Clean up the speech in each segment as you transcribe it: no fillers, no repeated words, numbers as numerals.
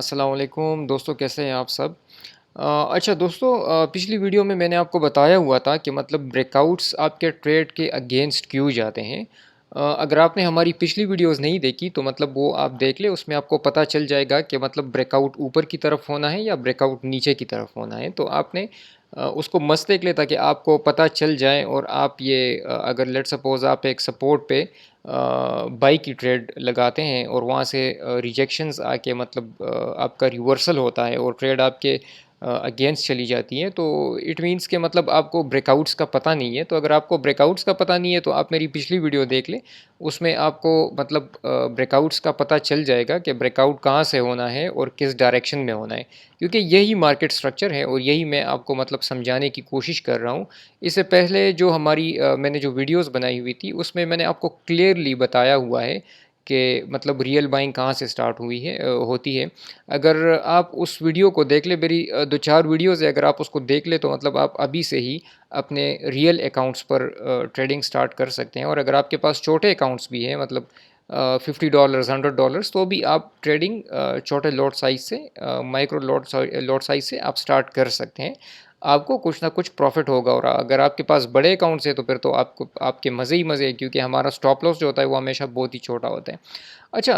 अस्सलाम वालेकुम दोस्तों, कैसे हैं आप सब। अच्छा दोस्तों, पिछली वीडियो में मैंने आपको बताया हुआ था कि मतलब ब्रेकआउट्स आपके ट्रेड के अगेंस्ट क्यों जाते हैं। अगर आपने हमारी पिछली वीडियोस नहीं देखी तो मतलब वो आप देख ले, उसमें आपको पता चल जाएगा कि मतलब ब्रेकआउट ऊपर की तरफ होना है या ब्रेकआउट नीचे की तरफ होना है। तो आपने उसको मस्त देख ले ताकि आपको पता चल जाए और आप ये अगर लेट सपोज आप एक सपोर्ट पे बाई की ट्रेड लगाते हैं और वहाँ से रिजेक्शंस आके मतलब आपका रिवर्सल होता है और ट्रेड आपके अगेंस्ट चली जाती है, तो इट मीन्स के मतलब आपको ब्रेकआउट्स का पता नहीं है। तो अगर आपको ब्रेकआउट्स का पता नहीं है तो आप मेरी पिछली वीडियो देख लें, उसमें आपको मतलब ब्रेकआउट्स का पता चल जाएगा कि ब्रेकआउट कहाँ से होना है और किस डायरेक्शन में होना है, क्योंकि यही मार्केट स्ट्रक्चर है और यही मैं आपको मतलब समझाने की कोशिश कर रहा हूँ। इससे पहले जो हमारी मैंने जो वीडियोस बनाई हुई थी उसमें मैंने आपको क्लियरली बताया हुआ है कि मतलब रियल बाइंग कहाँ से स्टार्ट हुई है होती है। अगर आप उस वीडियो को देख ले, मेरी दो चार वीडियोज़ है, अगर आप उसको देख ले तो मतलब आप अभी से ही अपने रियल अकाउंट्स पर ट्रेडिंग स्टार्ट कर सकते हैं। और अगर आपके पास छोटे अकाउंट्स भी हैं, मतलब $50 $100, तो भी आप ट्रेडिंग छोटे लॉट साइज से माइक्रो लॉट साइज से आप स्टार्ट कर सकते हैं। आपको कुछ ना कुछ प्रॉफिट होगा। और अगर आपके पास बड़े अकाउंट्स है तो फिर तो आपको आपके मज़े ही मज़े हैं, क्योंकि हमारा स्टॉप लॉस जो होता है वो हमेशा बहुत ही छोटा होता है। अच्छा,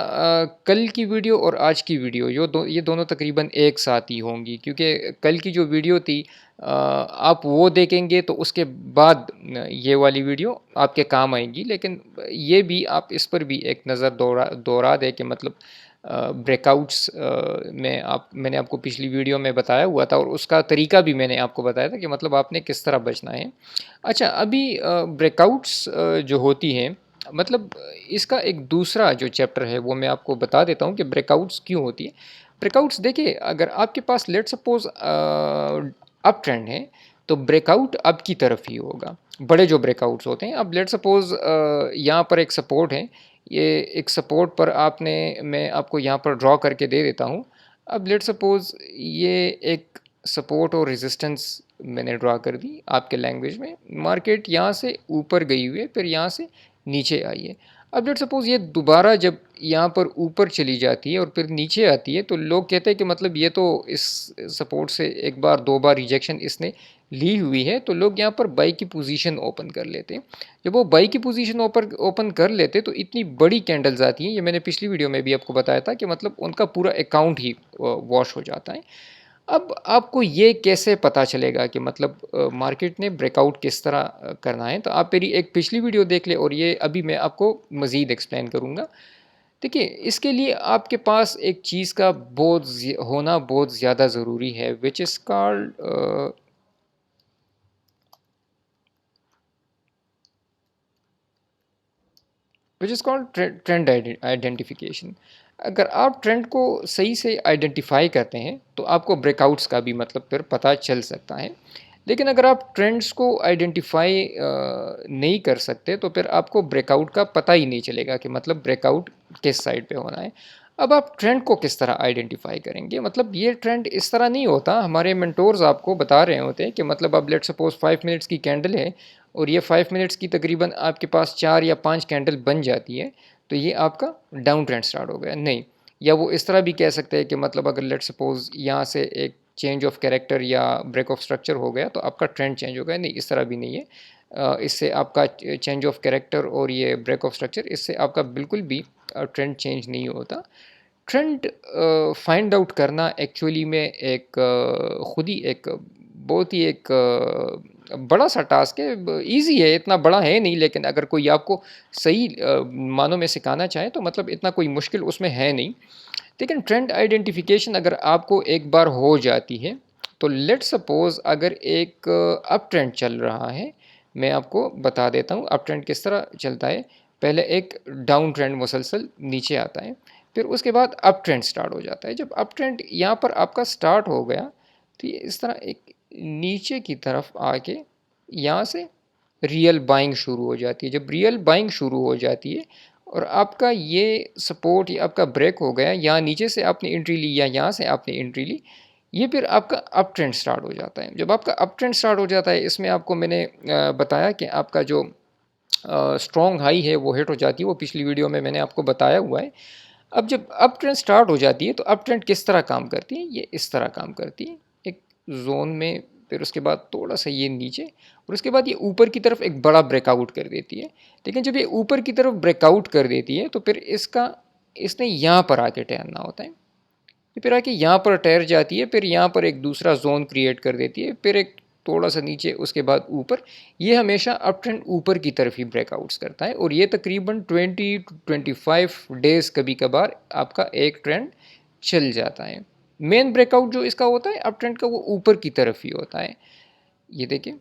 कल की वीडियो और आज की वीडियो ये दोनों तकरीबन एक साथ ही होंगी, क्योंकि कल की जो वीडियो थी आप वो देखेंगे तो उसके बाद ये वाली वीडियो आपके काम आएगी। लेकिन ये भी आप इस पर भी एक नज़र दोहरा दें कि मतलब ब्रेकआउट्स में आप मैंने आपको पिछली वीडियो में बताया हुआ था और उसका तरीका भी मैंने आपको बताया था कि मतलब आपने किस तरह बचना है। अच्छा, अभी ब्रेकआउट्स जो होती हैं, मतलब इसका एक दूसरा जो चैप्टर है वो मैं आपको बता देता हूँ कि ब्रेकआउट्स क्यों होती है। ब्रेकआउट्स देखिए, अगर आपके पास लेट सपोज अप ट्रेंड है तो ब्रेकआउट अप की तरफ ही होगा। बड़े जो ब्रेकआउट्स होते हैं, अब लेट सपोज यहाँ पर एक सपोर्ट है, ये एक सपोर्ट पर आपने मैं आपको यहाँ पर ड्रॉ करके दे देता हूँ। अब लेट सपोज ये एक सपोर्ट और रेजिस्टेंस मैंने ड्रा कर दी आपके लैंग्वेज में। मार्केट यहाँ से ऊपर गई हुई है, फिर यहाँ से नीचे आई है। अब लेट सपोज ये दोबारा जब यहाँ पर ऊपर चली जाती है और फिर नीचे आती है, तो लोग कहते हैं कि मतलब ये तो इस सपोर्ट से एक बार दो बार रिजेक्शन इसने ली हुई है, तो लोग यहाँ पर बाई की पोजीशन ओपन कर लेते हैं। जब वो बाई की पोजीशन ओपन कर लेते तो इतनी बड़ी कैंडल्स आती हैं, ये मैंने पिछली वीडियो में भी आपको बताया था कि मतलब उनका पूरा अकाउंट ही वॉश हो जाता है। अब आपको ये कैसे पता चलेगा कि मतलब मार्केट ने ब्रेकआउट किस तरह करना है, तो आप मेरी एक पिछली वीडियो देख ले और ये अभी मैं आपको मज़ीद एक्सप्लेन करूँगा। देखिए, इसके लिए आपके पास एक चीज़ का होना बहुत ज़्यादा ज़रूरी है, which is called which is called trend identification. अगर आप ट्रेंड को सही से आइडेंटिफाई करते हैं तो आपको ब्रेकआउट्स का भी मतलब फिर पता चल सकता है। लेकिन अगर आप ट्रेंड्स को आइडेंटिफाई नहीं कर सकते तो फिर आपको ब्रेकआउट का पता ही नहीं चलेगा कि मतलब ब्रेकआउट किस साइड पे होना है। अब आप ट्रेंड को किस तरह आइडेंटिफाई करेंगे, मतलब ये ट्रेंड इस तरह नहीं होता। हमारे मेंटोर्स आपको बता रहे होते हैं कि मतलब अब लेट सपोज 5 मिनट्स की कैंडल है और ये 5 मिनट्स की तकरीबन आपके पास 4 या 5 कैंडल बन जाती है, तो ये आपका डाउन ट्रेंड स्टार्ट हो गया। नहीं, या वो इस तरह भी कह सकते हैं कि मतलब अगर लेट सपोज यहाँ से एक चेंज ऑफ कैरेक्टर या ब्रेक ऑफ स्ट्रक्चर हो गया तो आपका ट्रेंड चेंज हो गया। नहीं, इस तरह भी नहीं है। इससे आपका चेंज ऑफ कैरेक्टर और ये ब्रेक ऑफ स्ट्रक्चर, इससे आपका बिल्कुल भी ट्रेंड चेंज नहीं होता। ट्रेंड फाइंड आउट करना एक्चुअली में एक खुद ही एक बहुत ही एक बड़ा सा टास्क है। इजी है, इतना बड़ा है नहीं, लेकिन अगर कोई आपको सही मानों में सिखाना चाहे तो मतलब इतना कोई मुश्किल उसमें है नहीं। लेकिन ट्रेंड आइडेंटिफिकेशन अगर आपको एक बार हो जाती है तो लेट सपोज अगर एक अप ट्रेंड चल रहा है, मैं आपको बता देता हूँ अप ट्रेंड किस तरह चलता है। पहले एक डाउन ट्रेंड मुसलसल नीचे आता है, फिर उसके बाद अप ट्रेंड स्टार्ट हो जाता है। जब अप ट्रेंड यहाँ पर आपका स्टार्ट हो गया तो ये इस तरह एक नीचे की तरफ आके यहाँ से रियल बाइंग शुरू हो जाती है। जब रियल बाइंग शुरू हो जाती है और आपका ये सपोर्ट या आपका ब्रेक हो गया, यहाँ नीचे से आपने एंट्री ली या यहाँ से आपने एंट्री ली, ये फिर आपका अप ट्रेंड स्टार्ट हो जाता है। जब आपका अप ट्रेंड स्टार्ट हो जाता है, इसमें आपको मैंने बताया कि आपका जो स्ट्रॉन्ग हाई है वो हिट हो जाती है, वो पिछली वीडियो में मैंने आपको बताया हुआ है। अब जब अप ट्रेंड स्टार्ट हो जाती है तो अप ट्रेंड किस तरह काम करती है, ये इस तरह काम करती है, एक जोन में, फिर उसके बाद थोड़ा सा ये नीचे, और उसके बाद ये ऊपर की तरफ एक बड़ा ब्रेकआउट कर देती है। लेकिन जब ये ऊपर की तरफ ब्रेकआउट कर देती है तो फिर इसने यहाँ पर आके ठहरना होता है। फिर आके यहाँ पर ठहर जाती है, फिर यहाँ पर एक दूसरा जोन क्रिएट कर देती है, फिर एक थोड़ा सा नीचे, उसके बाद ऊपर। ये हमेशा अप ट्रेंड ऊपर की तरफ ही ब्रेकआउट्स करता है, और ये तकरीबन 20 to 25 डेज़ कभी कभार आपका एक ट्रेंड चल जाता है। मेन ब्रेकआउट जो इसका होता है अप ट्रेंड का, वो ऊपर की तरफ ही होता है। ये देखिए,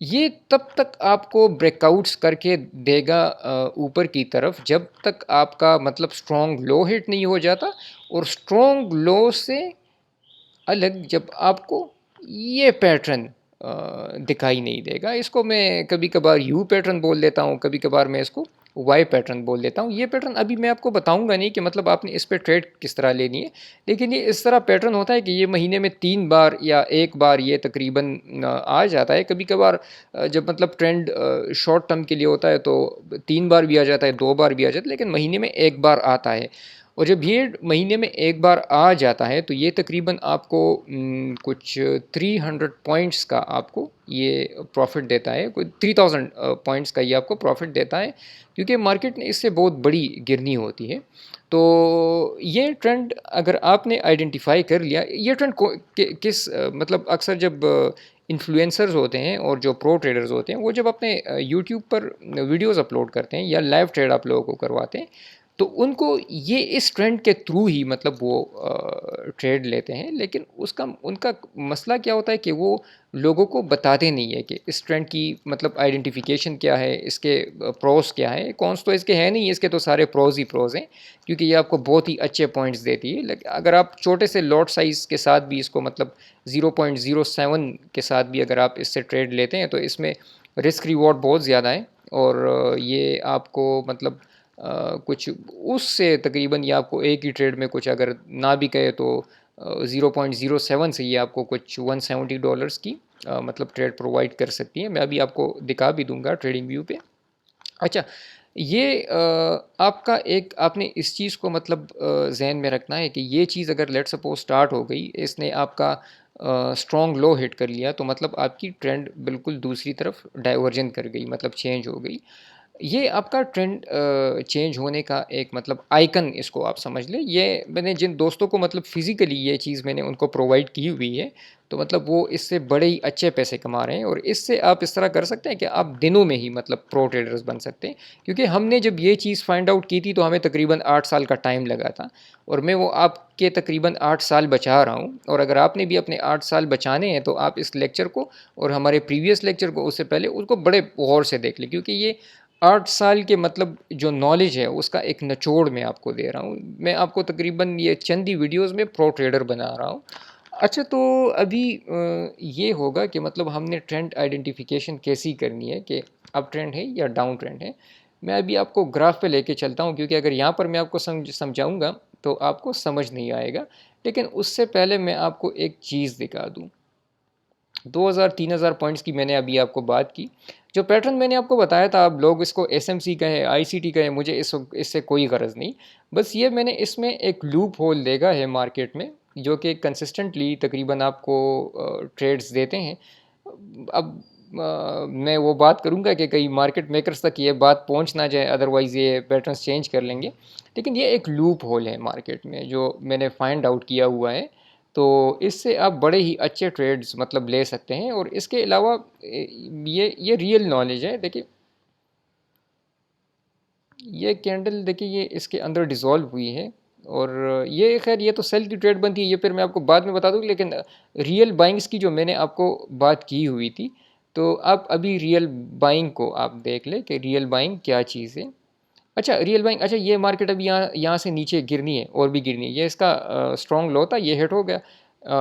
ये तब तक आपको ब्रेकआउट्स करके देगा ऊपर की तरफ, जब तक आपका मतलब स्ट्रॉन्ग लो हिट नहीं हो जाता, और स्ट्रॉन्ग लो से अलग जब आपको ये पैटर्न दिखाई नहीं देगा। इसको मैं कभी कभार यू पैटर्न बोल देता हूँ, कभी कभार मैं इसको वाई पैटर्न बोल देता हूँ। ये पैटर्न अभी मैं आपको बताऊंगा नहीं कि मतलब आपने इस पे ट्रेड किस तरह लेनी है, लेकिन ये इस तरह पैटर्न होता है कि ये महीने में 3 बार या एक बार ये तकरीबन आ जाता है। कभी कभार जब मतलब ट्रेंड शॉर्ट टर्म के लिए होता है तो 3 बार भी आ जाता है, 2 बार भी आ जाता है, लेकिन महीने में एक बार आता है। और जब ये महीने में एक बार आ जाता है तो ये तकरीबन आपको कुछ 300 पॉइंट्स का आपको ये प्रॉफिट देता है, कोई 3000 पॉइंट्स का ये आपको प्रॉफिट देता है, क्योंकि मार्केट में इससे बहुत बड़ी गिरनी होती है। तो ये ट्रेंड अगर आपने आइडेंटिफाई कर लिया, ये ट्रेंड किस मतलब अक्सर जब इन्फ्लुएंसर्स होते हैं और जो प्रो ट्रेडर्स होते हैं, वो जब अपने यूट्यूब पर वीडियोस अपलोड करते हैं या लाइव ट्रेड आप लोगों को करवाते हैं, तो उनको ये इस ट्रेंड के थ्रू ही मतलब वो ट्रेड लेते हैं। लेकिन उसका उनका मसला क्या होता है कि वो लोगों को बताते नहीं है कि इस ट्रेंड की मतलब आइडेंटिफिकेशन क्या है, इसके प्रोस क्या है। कॉन्स तो इसके हैं नहीं, इसके तो सारे प्रोज ही प्रोज हैं, क्योंकि ये आपको बहुत ही अच्छे पॉइंट्स देती है। लेकिन अगर आप छोटे से लॉट साइज़ के साथ भी इसको मतलब 0.07 के साथ भी अगर आप इससे ट्रेड लेते हैं तो इसमें रिस्क रिवॉर्ड बहुत ज़्यादा है, और ये आपको मतलब कुछ उससे तकरीबन ये आपको एक ही ट्रेड में कुछ अगर ना भी कहे तो 0.07 से ये आपको कुछ $170 की मतलब ट्रेड प्रोवाइड कर सकती है। मैं अभी आपको दिखा भी दूंगा ट्रेडिंग व्यू पे। अच्छा, ये आपका एक आपने इस चीज़ को मतलब जहन में रखना है कि ये चीज़ अगर लेट सपोज स्टार्ट हो गई, इसने आपका स्ट्रॉन्ग लो हिट कर लिया, तो मतलब आपकी ट्रेंड बिल्कुल दूसरी तरफ डाइवर्जन कर गई, मतलब चेंज हो गई। ये आपका ट्रेंड चेंज होने का एक मतलब आइकन इसको आप समझ लें। ये मैंने जिन दोस्तों को मतलब फ़िज़िकली ये चीज़ मैंने उनको प्रोवाइड की हुई है, तो मतलब वो इससे बड़े ही अच्छे पैसे कमा रहे हैं, और इससे आप इस तरह कर सकते हैं कि आप दिनों में ही मतलब प्रो ट्रेडर्स बन सकते हैं। क्योंकि हमने जब ये चीज़ फाइंड आउट की थी तो हमें तकरीबन 8 साल का टाइम लगा था, और मैं वो आपके तकरीबन 8 साल बचा रहा हूँ। और अगर आपने भी अपने 8 साल बचाने हैं तो आप इस लेक्चर को और हमारे प्रीवियस लेक्चर को उससे पहले उसको बड़े गौर से देख लें, क्योंकि ये 8 साल के मतलब जो नॉलेज है उसका एक निचोड़ मैं आपको दे रहा हूँ। मैं आपको तकरीबन ये चंद ही वीडियोस में प्रो ट्रेडर बना रहा हूँ। अच्छा, तो अभी ये होगा कि मतलब हमने ट्रेंड आइडेंटिफिकेशन कैसी करनी है कि अप ट्रेंड है या डाउन ट्रेंड है। मैं अभी आपको ग्राफ पे लेके चलता हूँ, क्योंकि अगर यहाँ पर मैं आपको समझाऊँगा तो आपको समझ नहीं आएगा। लेकिन उससे पहले मैं आपको एक चीज़ दिखा दूँ। 2000-3000 पॉइंट्स की मैंने अभी आपको बात की। जो पैटर्न मैंने आपको बताया था, अब लोग इसको एसएमसी कहें, आईसीटी कहें, मुझे इससे कोई गरज नहीं। बस ये मैंने इसमें एक लूप होल देखा है मार्केट में, जो कि कंसिस्टेंटली तकरीबन आपको ट्रेड्स देते हैं। अब मैं वो बात करूंगा कि कई मार्केट मेकर्स तक ये बात पहुंच ना जाए, अदरवाइज़ ये पैटर्न्स चेंज कर लेंगे। लेकिन ये एक लूप होल है मार्केट में जो मैंने फाइंड आउट किया हुआ है, तो इससे आप बड़े ही अच्छे ट्रेड्स मतलब ले सकते हैं। और इसके अलावा ये रियल नॉलेज है। देखिए, ये कैंडल देखिए, ये इसके अंदर डिज़ोल्व हुई है, और ये खैर ये तो सेल की ट्रेड बनती है, ये फिर मैं आपको बाद में बता दूँ। लेकिन रियल बाइंग्स की जो मैंने आपको बात की हुई थी, तो आप अभी रियल बाइंग को आप देख लें कि रियल बाइंग क्या चीज़ है। अच्छा, रियल बाइंग, अच्छा ये मार्केट अभी यहाँ से नीचे गिरनी है और भी गिरनी है। ये इसका स्ट्रॉन्ग लो था, ये हिट हो गया।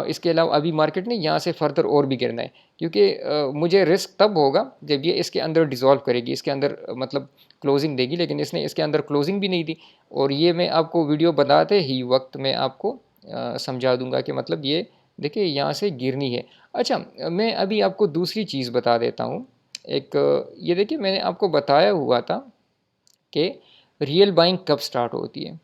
इसके अलावा अभी मार्केट ने यहाँ से फर्दर और भी गिरना है, क्योंकि मुझे रिस्क तब होगा जब ये इसके अंदर डिज़ोल्व करेगी, इसके अंदर मतलब क्लोजिंग देगी। लेकिन इसने इसके अंदर क्लोजिंग भी नहीं दी, और ये मैं आपको वीडियो बनाते ही वक्त मैं आपको समझा दूंगा कि मतलब ये देखिए यहाँ से गिरनी है। अच्छा, मैं अभी आपको दूसरी चीज़ बता देता हूँ। एक ये देखिए, मैंने आपको बताया हुआ था कि रियल बाइंग कब स्टार्ट होती है।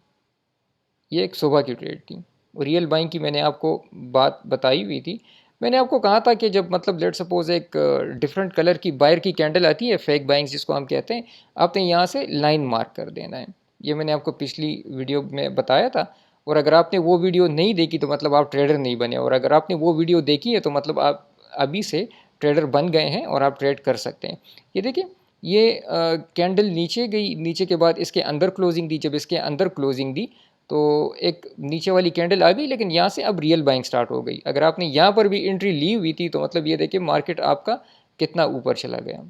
ये एक सुबह की ट्रेड थी। रियल बाइंग की मैंने आपको बात बताई हुई थी। मैंने आपको कहा था कि जब मतलब लेट सपोज एक डिफरेंट कलर की बायर की कैंडल आती है, फेक बाइंग्स जिसको हम कहते हैं, आपने यहाँ से लाइन मार्क कर देना है। ये मैंने आपको पिछली वीडियो में बताया था। और अगर आपने वो वीडियो नहीं देखी तो मतलब आप ट्रेडर नहीं बने, और अगर आपने वो वीडियो देखी है तो मतलब आप अभी से ट्रेडर बन गए हैं और आप ट्रेड कर सकते हैं। ये देखिए, ये कैंडल नीचे गई, नीचे के बाद इसके अंदर क्लोजिंग दी। जब इसके अंदर क्लोजिंग दी तो एक नीचे वाली कैंडल आ गई, लेकिन यहाँ से अब रियल बाइंग स्टार्ट हो गई। अगर आपने यहाँ पर भी एंट्री ली हुई थी तो मतलब ये देखिए मार्केट आपका कितना ऊपर चला गया।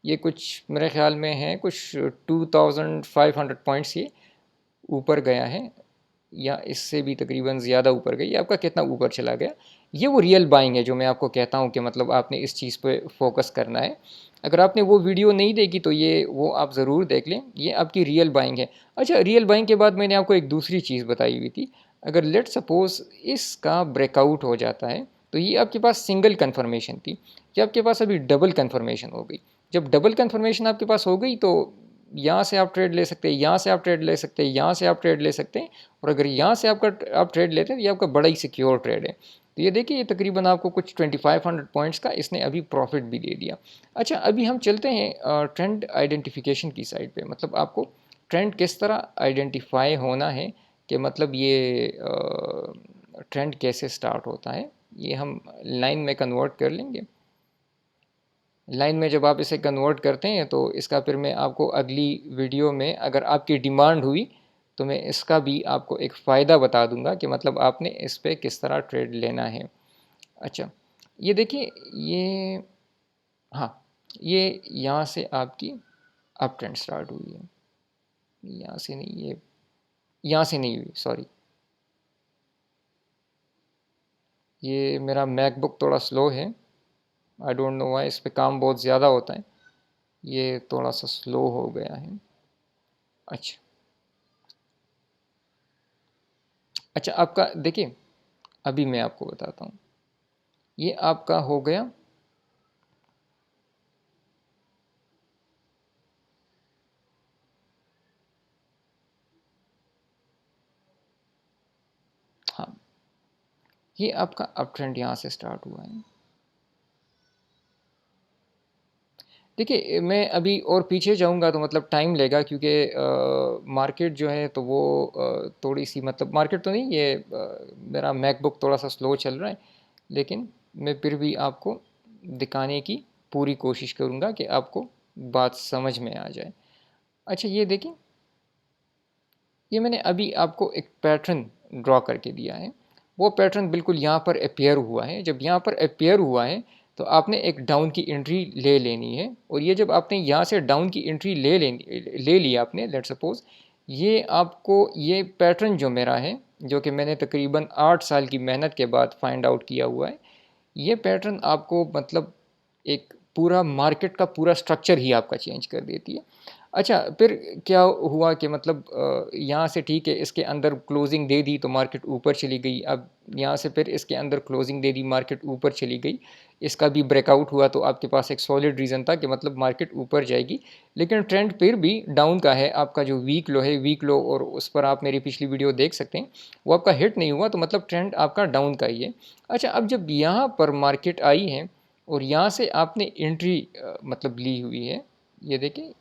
ये कुछ मेरे ख्याल में है कुछ 2500 पॉइंट्स ये ऊपर गया है, या इससे भी तकरीबन ज़्यादा ऊपर गई। आपका कितना ऊपर चला गया, ये वो रियल बाइंग है जो मैं आपको कहता हूँ कि मतलब आपने इस चीज़ पे फोकस करना है। अगर आपने वो वीडियो नहीं देखी तो ये वो आप ज़रूर देख लें, ये आपकी रियल बाइंग है। अच्छा, रियल बाइंग के बाद मैंने आपको एक दूसरी चीज़ बताई हुई थी। अगर लेट सपोज इसका ब्रेकआउट हो जाता है तो ये आपके पास सिंगल कन्फर्मेशन थी, ये आपके पास अभी डबल कन्फर्मेशन हो गई। जब डबल कन्फर्मेशन आपके पास हो गई तो यहाँ से आप ट्रेड ले सकते हैं, यहाँ से आप ट्रेड ले सकते हैं, यहाँ से आप ट्रेड ले सकते हैं। और अगर यहाँ से आप ट्रेड लेते हैं तो ये आपका बड़ा ही सिक्योर ट्रेड है। तो ये देखिए, ये तकरीबन आपको कुछ 2500 पॉइंट्स का इसने अभी प्रॉफिट भी दे दिया। अच्छा, अभी हम चलते हैं ट्रेंड आइडेंटिफिकेशन की साइड पे। मतलब आपको ट्रेंड किस तरह आइडेंटिफाई होना है, कि मतलब ये ट्रेंड कैसे स्टार्ट होता है, ये हम लाइन में कन्वर्ट कर लेंगे। लाइन में जब आप इसे कन्वर्ट करते हैं तो इसका फिर मैं आपको अगली वीडियो में, अगर आपकी डिमांड हुई तो मैं इसका भी आपको एक फ़ायदा बता दूंगा कि मतलब आपने इस पर किस तरह ट्रेड लेना है। अच्छा, ये देखिए, ये, हाँ, ये यहाँ से आपकी अप ट्रेंड स्टार्ट हुई है। यहाँ से नहीं, ये यहाँ से नहीं हुई, सॉरी। ये मेरा मैकबुक थोड़ा स्लो है, आई डोंट नो वाई, इस पर काम बहुत ज़्यादा होता है, ये थोड़ा सा स्लो हो गया है। अच्छा, अच्छा, आपका देखिए, अभी मैं आपको बताता हूँ। ये आपका हो गया, हाँ, ये आपका अप ट्रेंड यहाँ से स्टार्ट हुआ है। देखिए, मैं अभी और पीछे जाऊंगा तो मतलब टाइम लेगा, क्योंकि मार्केट जो है तो वो थोड़ी सी, मतलब मार्केट तो नहीं, ये मेरा मैकबुक थोड़ा सा स्लो चल रहा है। लेकिन मैं फिर भी आपको दिखाने की पूरी कोशिश करूंगा कि आपको बात समझ में आ जाए। अच्छा, ये देखिए, ये मैंने अभी आपको एक पैटर्न ड्रॉ करके दिया है। वो पैटर्न बिल्कुल यहाँ पर अपेयर हुआ है। जब यहाँ पर अपेयर हुआ है तो आपने एक डाउन की एंट्री ले लेनी है। और ये जब आपने यहाँ से डाउन की एंट्री ले ली आपने, लेट सपोज, ये आपको ये पैटर्न जो मेरा है, जो कि मैंने तकरीबन 8 साल की मेहनत के बाद फाइंड आउट किया हुआ है, ये पैटर्न आपको मतलब एक पूरा मार्केट का पूरा स्ट्रक्चर ही आपका चेंज कर देती है। अच्छा, फिर क्या हुआ कि मतलब यहाँ से ठीक है, इसके अंदर क्लोजिंग दे दी तो मार्केट ऊपर चली गई। अब यहाँ से फिर इसके अंदर क्लोजिंग दे दी, मार्केट ऊपर चली गई। इसका भी ब्रेकआउट हुआ तो आपके पास एक सॉलिड रीज़न था कि मतलब मार्केट ऊपर जाएगी। लेकिन ट्रेंड फिर भी डाउन का है। आपका जो वीक लो है, वीक लो, और उस पर आप मेरी पिछली वीडियो देख सकते हैं, वो आपका हिट नहीं हुआ, तो मतलब ट्रेंड आपका डाउन का ही है। अच्छा, अब जब यहाँ पर मार्केट आई है और यहाँ से आपने एंट्री मतलब ली हुई है, ये देखिए,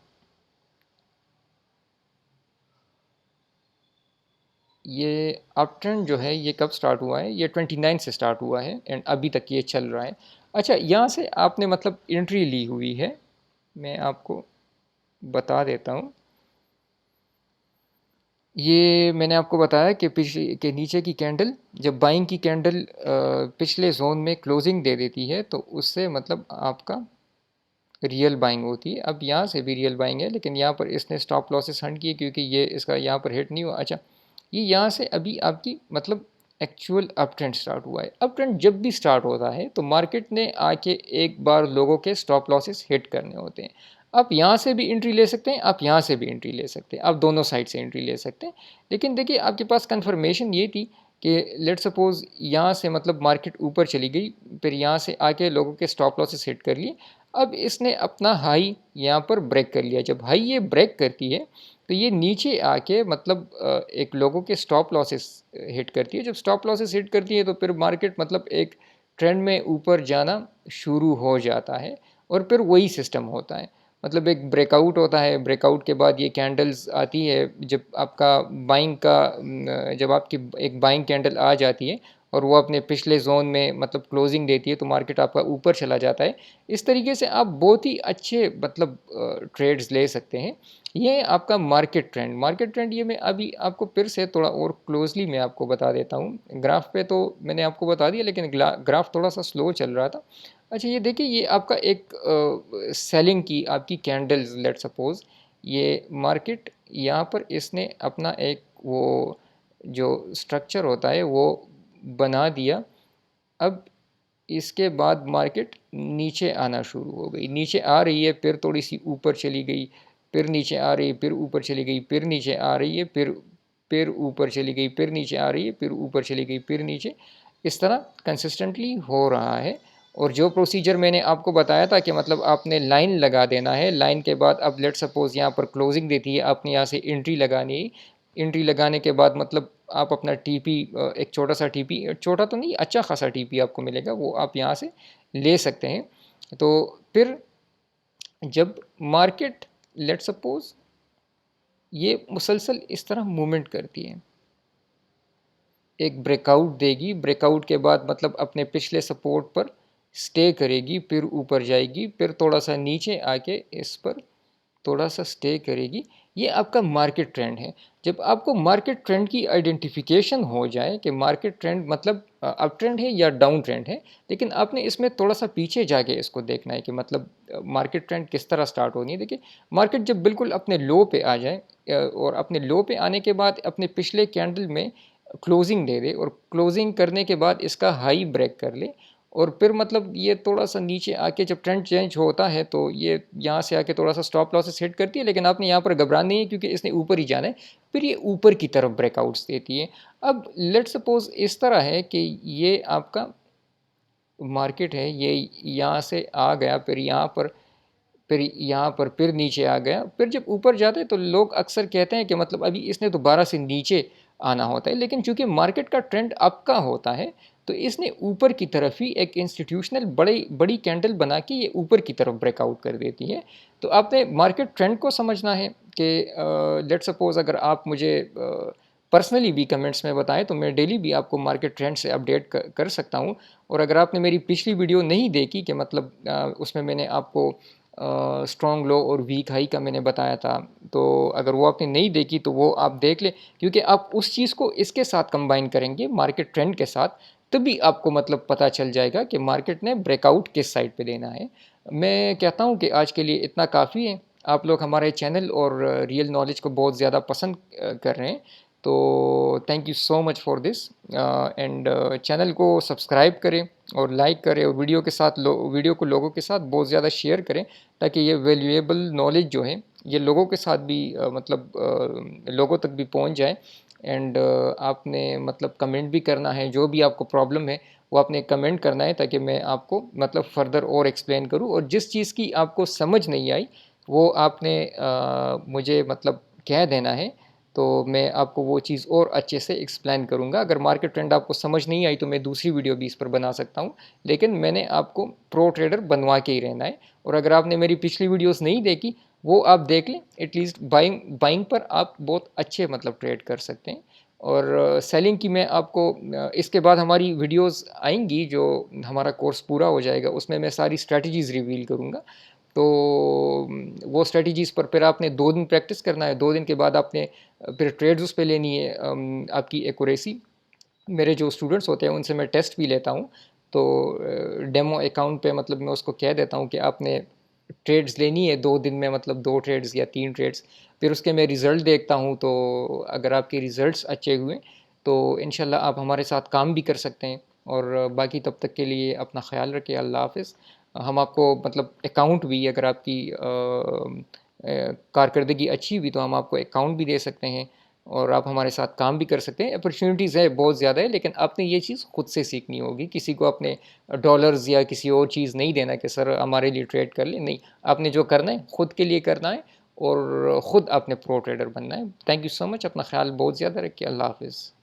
ये अप ट्रेंड जो है ये कब स्टार्ट हुआ है, ये 29 से स्टार्ट हुआ है एंड अभी तक ये चल रहा है। अच्छा, यहाँ से आपने मतलब एंट्री ली हुई है, मैं आपको बता देता हूँ। ये मैंने आपको बताया कि पिछले के नीचे की कैंडल, जब बाइंग की कैंडल पिछले जोन में क्लोजिंग दे देती है तो उससे मतलब आपका रियल बाइंग होती है। अब यहाँ से भी रियल बाइंग है, लेकिन यहाँ पर इसने स्टॉप लॉसेस हंट किए क्योंकि ये इसका यहाँ पर हिट नहीं हुआ। अच्छा, ये यहाँ से अभी आपकी मतलब एक्चुअल अप ट्रेंड स्टार्ट हुआ है। अप ट्रेंड जब भी स्टार्ट होता है तो मार्केट ने आके एक बार लोगों के स्टॉप लॉसेस हिट करने होते हैं। आप यहाँ से भी एंट्री ले सकते हैं, आप यहाँ से भी एंट्री ले सकते हैं, आप दोनों साइड से एंट्री ले सकते हैं। लेकिन देखिए, आपके पास कंफर्मेशन ये थी कि लेट सपोज यहाँ से मतलब मार्केट ऊपर चली गई, फिर यहाँ से आके लोगों के स्टॉप लॉसेस हिट कर लिए। अब इसने अपना हाई यहाँ पर ब्रेक कर लिया। जब हाई ये ब्रेक करती है तो ये नीचे आके मतलब एक लोगों के स्टॉप लॉसेस हिट करती है। जब स्टॉप लॉसेस हिट करती है तो फिर मार्केट मतलब एक ट्रेंड में ऊपर जाना शुरू हो जाता है और फिर वही सिस्टम होता है। मतलब एक ब्रेकआउट होता है, ब्रेकआउट के बाद ये कैंडल्स आती है। जब आपका बाइंग का जब आपकी एक बाइंग कैंडल आ जाती है और वो अपने पिछले जोन में मतलब क्लोजिंग देती है तो मार्केट आपका ऊपर चला जाता है। इस तरीके से आप बहुत ही अच्छे मतलब ट्रेड्स ले सकते हैं। ये आपका मार्केट ट्रेंड ये मैं अभी आपको फिर से थोड़ा और क्लोजली मैं आपको बता देता हूँ। ग्राफ पे तो मैंने आपको बता दिया, लेकिन ग्राफ थोड़ा सा स्लो चल रहा था। अच्छा, ये देखिए, ये आपका एक सेलिंग की आपकी कैंडल्स, लेट सपोज ये मार्केट यहाँ पर इसने अपना एक वो जो स्ट्रक्चर होता है वो बना दिया। अब इसके बाद मार्केट नीचे आना शुरू हो गई, नीचे आ रही है, फिर थोड़ी सी ऊपर चली गई, फिर नीचे आ रही है, फिर ऊपर चली गई, फिर नीचे आ रही है, फिर ऊपर चली गई, फिर नीचे आ रही है, फिर ऊपर चली गई, फिर नीचे। इस तरह कंसिस्टेंटली हो रहा है। और जो प्रोसीजर मैंने आपको बताया था कि मतलब आपने लाइन लगा देना है, लाइन के बाद अब लेट सपोज यहाँ पर क्लोजिंग देती है, आपने यहाँ से एंट्री लगानी है। एंट्री लगाने के बाद मतलब आप अपना टीपी, एक छोटा सा टीपी, छोटा तो नहीं, अच्छा खासा टीपी आपको मिलेगा, वो आप यहाँ से ले सकते हैं। तो फिर जब मार्केट लेट सपोज ये मुसलसल इस तरह मूवमेंट करती है, एक ब्रेकआउट देगी, ब्रेकआउट के बाद मतलब अपने पिछले सपोर्ट पर स्टे करेगी, फिर ऊपर जाएगी, फिर थोड़ा सा नीचे आके इस पर थोड़ा सा स्टे करेगी। ये आपका मार्केट ट्रेंड है। जब आपको मार्केट ट्रेंड की आइडेंटिफिकेशन हो जाए कि मार्केट ट्रेंड मतलब अप ट्रेंड है या डाउन ट्रेंड है, लेकिन आपने इसमें थोड़ा सा पीछे जाके इसको देखना है कि मतलब मार्केट ट्रेंड किस तरह स्टार्ट होनी है। देखिए, मार्केट जब बिल्कुल अपने लो पे आ जाए और अपने लो पे आने के बाद अपने पिछले कैंडल में क्लोजिंग दे दे और क्लोजिंग करने के बाद इसका हाई ब्रेक कर ले, और फिर मतलब ये थोड़ा सा नीचे आके जब ट्रेंड चेंज होता है तो ये यहाँ से आके थोड़ा सा स्टॉप लॉसेस हिट करती है, लेकिन आपने यहाँ पर घबराना नहीं है क्योंकि इसने ऊपर ही जाना है। फिर ये ऊपर की तरफ ब्रेकआउट्स देती है। अब लेट सपोज इस तरह है कि ये आपका मार्केट है, ये यहाँ से आ गया, फिर यहाँ पर फिर नीचे आ गया, फिर जब ऊपर जाते हैं तो लोग अक्सर कहते हैं कि मतलब अभी इसने दोबारा से नीचे आना होता है, लेकिन चूंकि मार्केट का ट्रेंड अप का होता है तो इसने ऊपर की तरफ ही एक इंस्टीट्यूशनल बड़ी बड़ी कैंडल बना के ये ऊपर की तरफ ब्रेकआउट कर देती है। तो आपने मार्केट ट्रेंड को समझना है कि लेट सपोज अगर आप मुझे पर्सनली भी कमेंट्स में बताएं तो मैं डेली भी आपको मार्केट ट्रेंड से अपडेट कर सकता हूं। और अगर आपने मेरी पिछली वीडियो नहीं देखी कि मतलब उसमें मैंने आपको स्ट्रॉन्ग लो और वीक हाई का मैंने बताया था, तो अगर वो आपने नहीं देखी तो वो आप देख ले, क्योंकि आप उस चीज़ को इसके साथ कंबाइन करेंगे मार्केट ट्रेंड के साथ, तभी आपको मतलब पता चल जाएगा कि मार्केट ने ब्रेकआउट किस साइड पे देना है। मैं कहता हूँ कि आज के लिए इतना काफ़ी है। आप लोग हमारे चैनल और रियल नॉलेज को बहुत ज़्यादा पसंद कर रहे हैं, तो thank you so much for this. And channel को सब्सक्राइब करें और लाइक करें, और वीडियो को लोगों के साथ बहुत ज़्यादा शेयर करें, ताकि ये वैल्यूएबल नॉलेज जो है ये लोगों के साथ भी मतलब लोगों तक भी पहुंच जाए। एंड आपने मतलब कमेंट भी करना है, जो भी आपको प्रॉब्लम है वो आपने कमेंट करना है, ताकि मैं आपको मतलब फर्दर और एक्सप्लेन करूं। और जिस चीज़ की आपको समझ नहीं आई वो आपने मुझे मतलब कह देना है, तो मैं आपको वो चीज़ और अच्छे से एक्सप्लेन करूँगा। अगर मार्केट ट्रेंड आपको समझ नहीं आई तो मैं दूसरी वीडियो भी इस पर बना सकता हूँ, लेकिन मैंने आपको प्रो ट्रेडर बनवा के ही रहना है। और अगर आपने मेरी पिछली वीडियोस नहीं देखी वो आप देख लें, एटलीस्ट बाइंग पर आप बहुत अच्छे मतलब ट्रेड कर सकते हैं। और सेलिंग की मैं आपको इसके बाद हमारी वीडियोस आएंगी, जो हमारा कोर्स पूरा हो जाएगा उसमें मैं सारी स्ट्रैटेजीज़ रिवील करूँगा। तो वो स्ट्रेटजीज़ पर फिर आपने 2 दिन प्रैक्टिस करना है। 2 दिन के बाद आपने फिर ट्रेड्स उस पे लेनी है। आपकी एक्यूरेसी, मेरे जो स्टूडेंट्स होते हैं उनसे मैं टेस्ट भी लेता हूँ। तो डेमो अकाउंट पे मतलब मैं उसको कह देता हूँ कि आपने ट्रेड्स लेनी है 2 दिन में, मतलब 2 ट्रेड्स या 3 ट्रेड्स। फिर उसके मैं रिज़ल्ट देखता हूँ, तो अगर आपके रिज़ल्ट्स अच्छे हुए तो इंशाल्लाह आप हमारे साथ काम भी कर सकते हैं। और बाकी तब तक के लिए अपना ख्याल रखिए। अल्लाह हाफ़िज़। हम आपको मतलब अकाउंट भी, अगर आपकी कारकर्दगी अच्छी हुई तो हम आपको अकाउंट भी दे सकते हैं। और आप हमारे साथ काम भी कर सकते हैं। अपॉर्चुनिटीज़ है, बहुत ज़्यादा है, लेकिन आपने ये चीज़ खुद से सीखनी होगी। किसी को अपने डॉलर्स या किसी और चीज़ नहीं देना कि सर हमारे लिए ट्रेड कर ले, नहीं। आपने जो करना है खुद के लिए करना है और खुद अपने प्रो ट्रेडर बनना है। Thank you so much. अपना ख्याल बहुत ज़्यादा रखिए। अल्लाह हाफ़िज़।